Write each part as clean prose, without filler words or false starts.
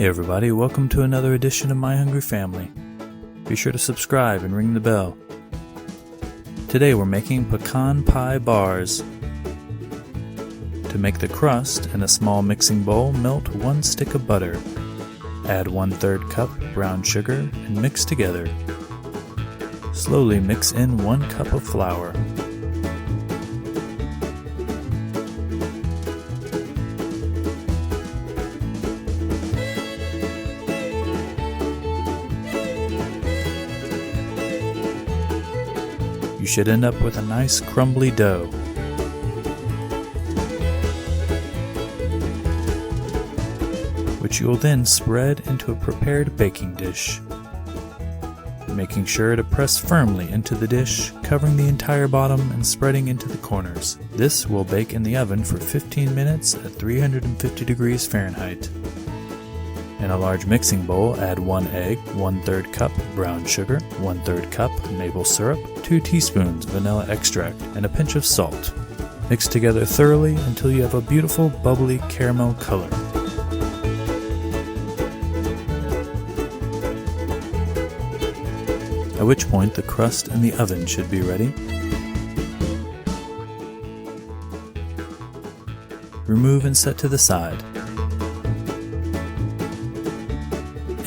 Hey everybody, welcome to another edition of My Hungry Family. Be sure to subscribe and ring the bell. Today we're making pecan pie bars. To make the crust, in a small mixing bowl, melt 1 stick of butter. Add 1/3 cup brown sugar and mix together. Slowly mix in 1 cup of flour. You should end up with a nice crumbly dough. Which you will then spread into a prepared baking dish. Making sure to press firmly into the dish, covering the entire bottom and spreading into the corners. This will bake in the oven for 15 minutes at 350 degrees Fahrenheit. In a large mixing bowl, add 1 egg, 1/3 cup brown sugar, 1/3 cup maple syrup, 2 teaspoons vanilla extract, and a pinch of salt. Mix together thoroughly until you have a beautiful bubbly caramel color. At which point the crust in the oven should be ready. Remove and set to the side.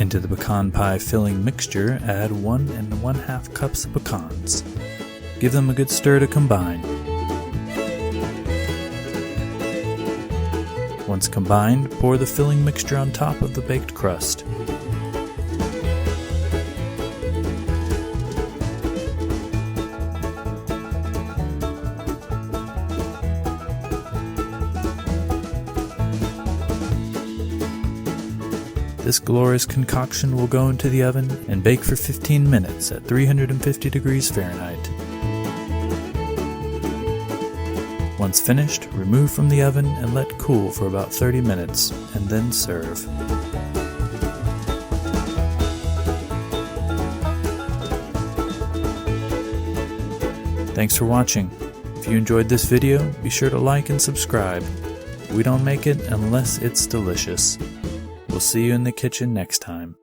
Into the pecan pie filling mixture, add 1 1/2 cups of pecans. Give them a good stir to combine. Once combined, pour the filling mixture on top of the baked crust. This glorious concoction will go into the oven and bake for 15 minutes at 350 degrees Fahrenheit. Once finished, remove from the oven and let cool for about 30 minutes, and then serve. Thanks for watching. If you enjoyed this video, be sure to like and subscribe. We don't make it unless it's delicious. We'll see you in the kitchen next time.